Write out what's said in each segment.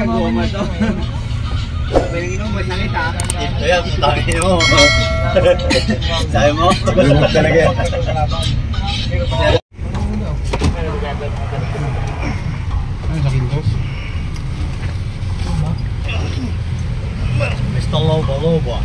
goma to. Pwede mo masakit ha. Ito yan, putangin mo. Sabi mo? Lumot talaga yan. Ano sa Quintos? Mr. Loba.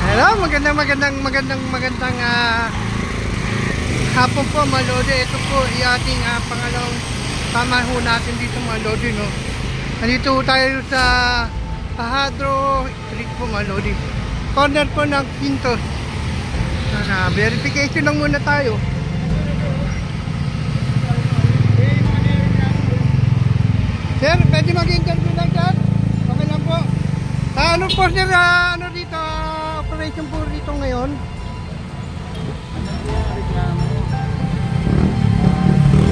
Hello, magandang hapon po mga lodi. Ito po yung ating pangalawang tama ho natin dito mga lodi, no? Nandito tayo sa Pahadro Street po mga lodi, corner po ng Quintos. Verification lang muna tayo. Sir, pwede mag-interview lang sir? Okay lang po. Ano po sir, ano dito, operation po dito ngayon?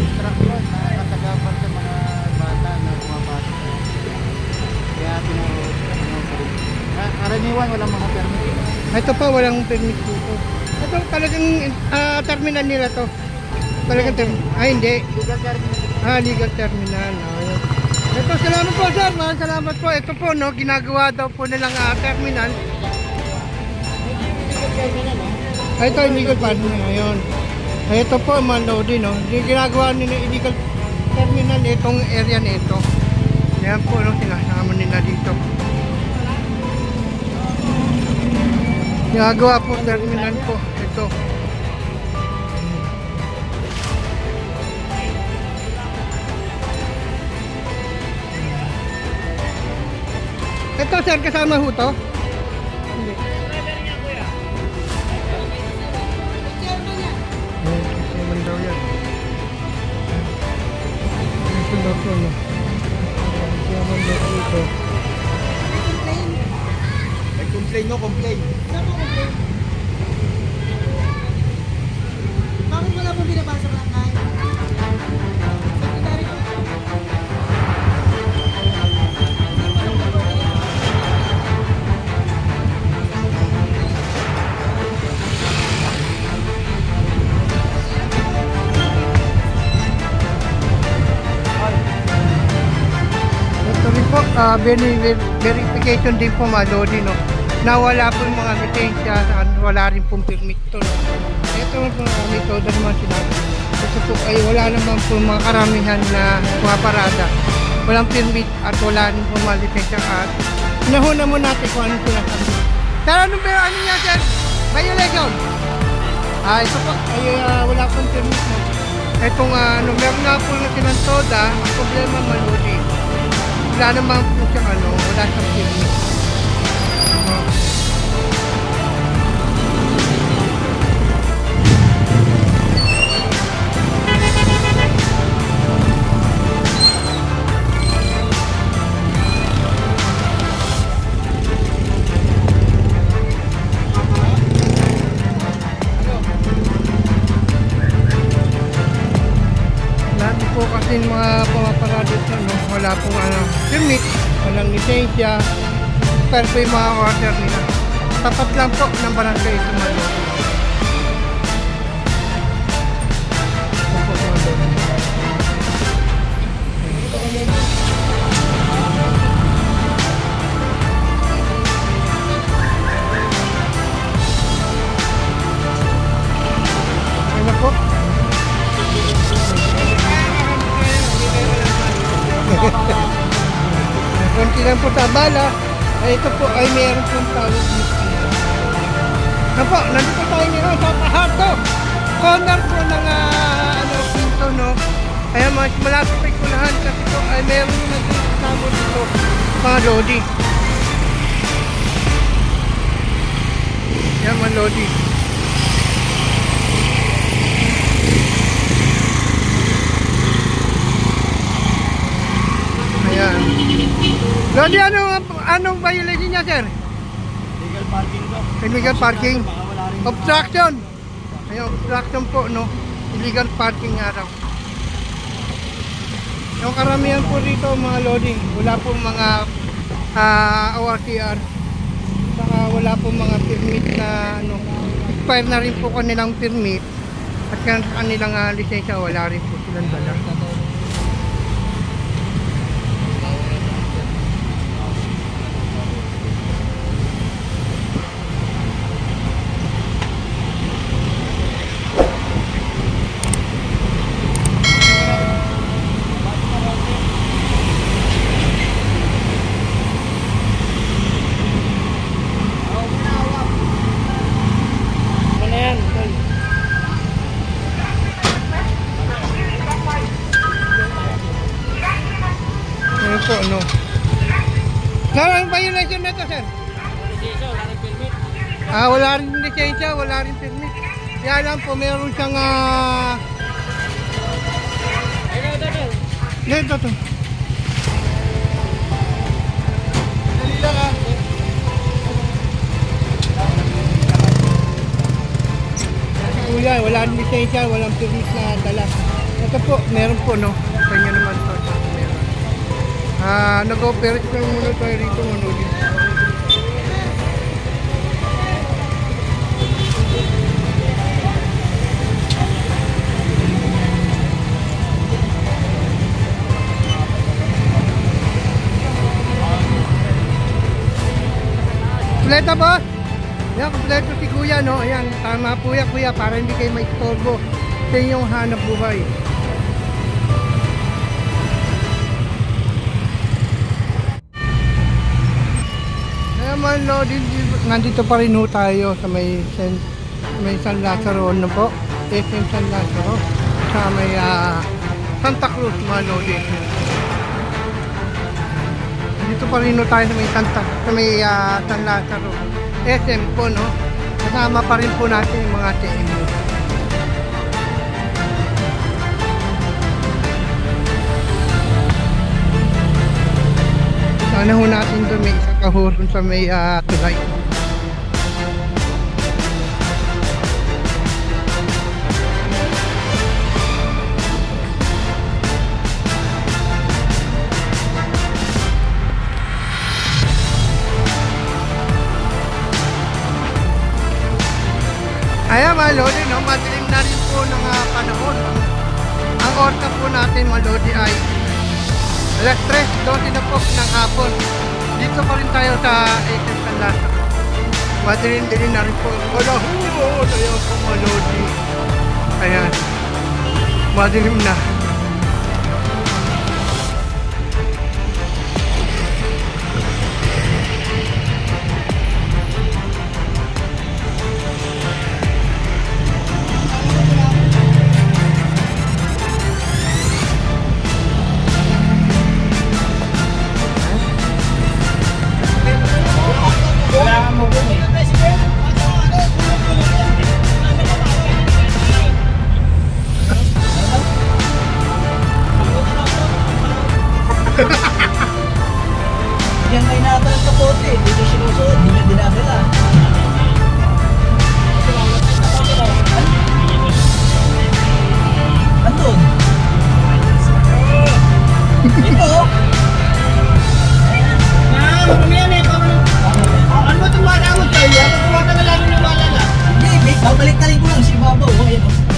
Instruction na katagapan sa mga bata na pumapasok. Kaya karaniwan walang mga permit. Ito pa, walang permit dito. Ito talagang terminal nila to. Talagang terminal. Hindi. Legal terminal. Legal terminal. Ito, salamat po sir. Maraming salamat po. Ito po, no, ginagawa daw po nilang terminal. Ito, illegal parking ngayon. Ito po, mga lodi, no. Ginagawa nila illegal terminal itong area nito. Yan po, no, sinasama nila dito. Ginagawa po terminal po. Ito. Ito sir, kasama ho to? Hindi. Kasama daw yan. Ito daw po, no? Kasama daw po ito. May complain no, complain. Saan mo complain? Bakit wala pong binabasa ka lang? Secretary ko. Verification din po mga lodi, no, na wala po yung mga lisensya, wala rin pong permit to, no. Ito po ito naman sinabi. Ito po ay wala naman po mga karamihan na mga parada, walang permit at wala rin po mga lisensya. At nahuna mo natin kung anong sinasabi. Sir, ano ba ano niya sir? Violation? Ito po ay wala pong permit, no. Itong meron nga po na sinantoda, ang problema mga lodi, wala naman po siyang wala siyang permit. Lahat po kasi mga pamaparado ito, no, wala pong permit, walang lisensya, pero po yung mga order nila. Tapat lang po ng barangay ito mga lodi. Ano po? Konti lang po sa bala. Ito po ay meron pong tawag dito. Ano po, nandito tayo ngayon sa Pahadro, corner po ng Quinto, no. Kaya malapit pa ikulahan kasi po ay meron yung nagkakasama dito mga lodi. Yan mga lodi. Ayan. Lodi, anong violation niya, sir? Legal parking to. Illegal parking. Obstruction. Ayun, obstruction po, no? Illegal parking nga raw. Yung karamihan po dito mga loading, wala po mga ORTR. Saka wala po mga permit na ano, expire na rin po kanilang permit at kanilang lisensya wala rin po silang dala. Po, no. Ano ba yung violation na to, sir? Wala rin lisensya, wala rin permit. Kaya lang po, meron siyang ito to. Dali lang Kuya, wala rin lisensya, walang permit na dala. Ito po, meron po, no. Kanya naman to. Nag-operate lang muna tayo rito manuli. Kompleto boss? Yan, kompleto si kuya, no? Ayan, tama po yan kuya para hindi kayo maistorbo sa inyong hanap buhay. Naman loading, nandito pa rin ho tayo sa may San Lazaro na po, SM San Lazaro, sa may Santa Cruz mga loading. Nandito pa rin ho tayo sa may San Lazaro, SM po, no? Kasama pa rin po natin yung mga TMU. Sana ho natin doon may isang kahurun sa may tulay. Ayan mga lodi, no? Madilim na rin po ng panahon. Ang orta po natin mga lodi ay alas 3:12 na po ng hapon. Dito pa rin tayo sa SM San Lazaro. Madilim-dilim na rin po. Wala ho! Tayo po mga lodi. Ayan. Madilim na. Yan kayo natin ang kapote. Dito sinusuot. Hindi niya dinadala. Andun. Ito. Ano yan eh? Ano ba tumawag kayo? Ano tumawag na lang yung malala? Hindi, babalik-talik ko lang si Babaw. Ayan o.